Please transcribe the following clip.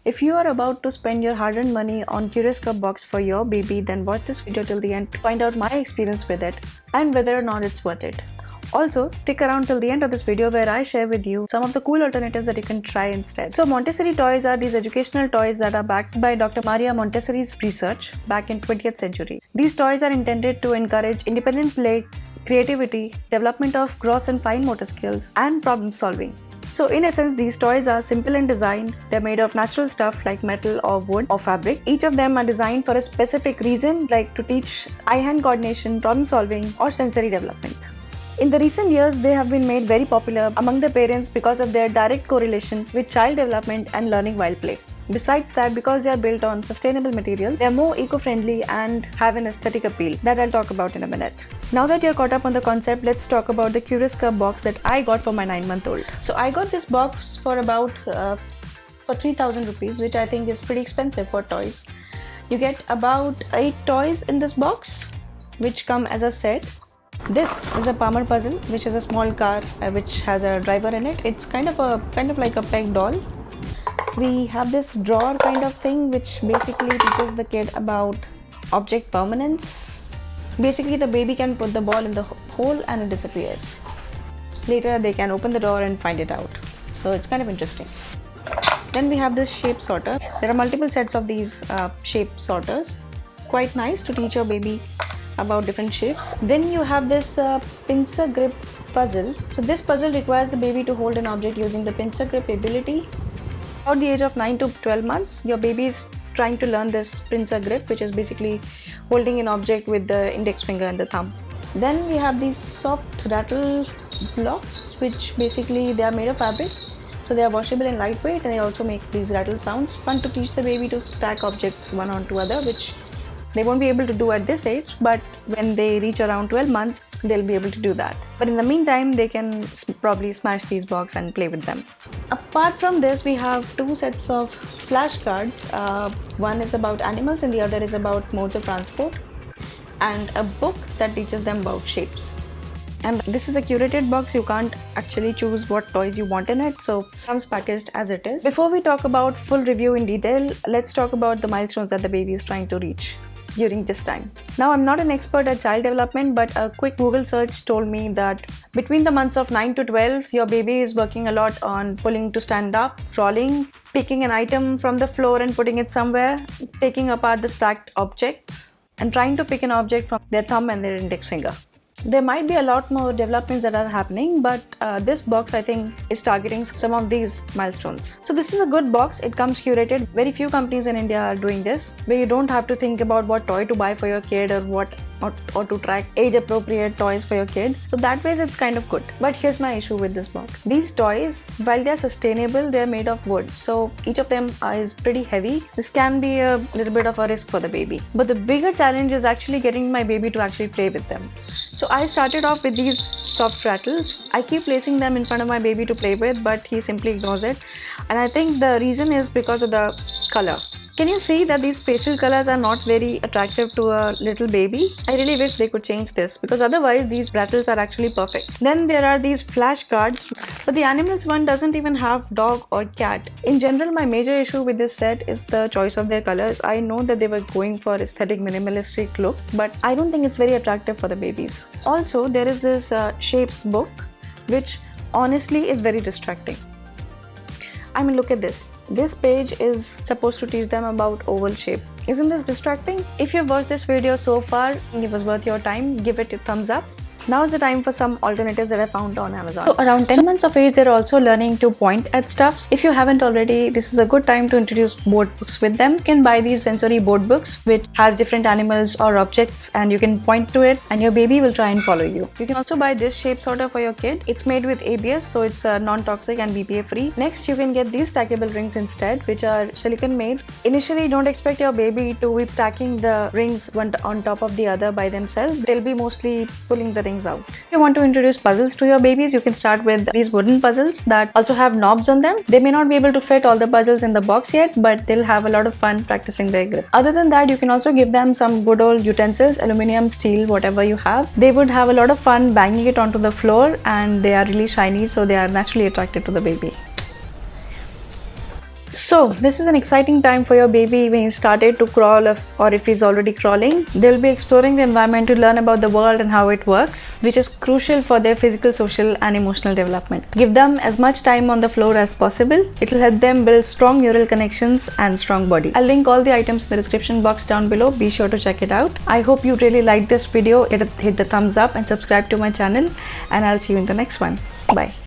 If you are about to spend your hard-earned money on Curious Cup box for your baby, then watch this video till the end to find out my experience with it and whether or not it's worth it. Also, stick around till the end of this video where I share with you some of the cool alternatives that you can try instead. So Montessori toys are these educational toys that are backed by Dr. Maria Montessori's research back in 20th century. These toys are intended to encourage independent play, creativity, development of gross and fine motor skills, and problem solving. So in essence, these toys are simple in design. They're made of natural stuff like metal or wood or fabric. Each of them are designed for a specific reason, like to teach eye-hand coordination, problem solving, or sensory development. In the recent years, they have been made very popular among the parents because of their direct correlation with child development and learning while play. Besides that, because they are built on sustainable materials, they are more eco-friendly and have an aesthetic appeal that I'll talk about in a minute. Now that you're caught up on the concept, let's talk about the Curious Cup box that I got for my 9-month-old. So I got this box for about for 3,000 rupees, which I think is pretty expensive for toys. You get about 8 toys in this box, which come as a set. This is a Palmer puzzle, which is a small car which has a driver in it. It's kind of like a peg doll. We have this drawer kind of thing, which basically teaches the kid about object permanence. Basically, the baby can put the ball in the hole and it disappears. Later, they can open the door and find it out. So it's kind of interesting. Then we have this shape sorter. There are multiple sets of these shape sorters. Quite nice to teach your baby about different shapes. Then you have this pincer grip puzzle. So this puzzle requires the baby to hold an object using the pincer grip ability. At the age of 9 to 12 months, your baby is trying to learn this pincer grip, which is basically holding an object with the index finger and the thumb. Then we have these soft rattle blocks, which basically they are made of fabric. So they are washable and lightweight, and they also make these rattle sounds. Fun to teach the baby to stack objects one onto other, which they won't be able to do at this age, but when they reach around 12 months, they'll be able to do that. But in the meantime, they can probably smash these blocks and play with them. Apart from this, we have 2 sets of flashcards. One is about animals and the other is about modes of transport, and a book that teaches them about shapes. And this is a curated box. You can't actually choose what toys you want in it, so it comes packaged as it is. Before we talk about full review in detail, let's talk about the milestones that the baby is trying to reach during this time. Now, I'm not an expert at child development, but a quick Google search told me that between the months of 9 to 12, your baby is working a lot on pulling to stand up, crawling, picking an item from the floor and putting it somewhere, taking apart the stacked objects, and trying to pick an object from their thumb and their index finger. There might be a lot more developments that are happening, but this box I think is targeting some of these milestones. So this is a good box. It comes curated. Very few companies in India are doing this, where you don't have to think about what toy to buy for your kid or to track age appropriate toys for your kid. So that way it's kind of good. But here's my issue with this box. These toys, while they're sustainable, they're made of wood. So each of them is pretty heavy. This can be a little bit of a risk for the baby. But the bigger challenge is actually getting my baby to actually play with them. So I started off with these soft rattles. I keep placing them in front of my baby to play with, but he simply ignores it. And I think the reason is because of the color. Can you see that these pastel colors are not very attractive to a little baby? I really wish they could change this, because otherwise these rattles are actually perfect. Then there are these flashcards, but the animals one doesn't even have dog or cat. In general, my major issue with this set is the choice of their colors. I know that they were going for aesthetic minimalistic look, but I don't think it's very attractive for the babies. Also, there is this shapes book, which honestly is very distracting. I mean, look at this. This page is supposed to teach them about oval shape. Isn't this distracting? If you've watched this video so far and it was worth your time, give it a thumbs up. Now is the time for some alternatives that I found on Amazon. So around 10 months of age, they're also learning to point at stuff. If you haven't already, this is a good time to introduce board books with them. You can buy these sensory board books which has different animals or objects, and you can point to it and your baby will try and follow you. You can also buy this shape sorter for your kid. It's made with ABS, so it's non-toxic and BPA free. Next, you can get these stackable rings instead, which are silicone made. Initially, don't expect your baby to be stacking the rings one on top of the other by themselves. They'll be mostly pulling the rings out. If you want to introduce puzzles to your babies, you can start with these wooden puzzles that also have knobs on them. They may not be able to fit all the puzzles in the box yet, but they'll have a lot of fun practicing their grip. Other than that, you can also give them some good old utensils, aluminum, steel, whatever you have. They would have a lot of fun banging it onto the floor, and they are really shiny, so they are naturally attracted to the baby. So this is an exciting time for your baby when he started to crawl or if he's already crawling. They'll be exploring the environment to learn about the world and how it works, which is crucial for their physical, social and emotional development. Give them as much time on the floor as possible. It will help them build strong neural connections and strong body. I'll link all the items in the description box down below. Be sure to check it out. I hope you really liked this video. Hit the thumbs up and subscribe to my channel, and I'll see you in the next one. Bye.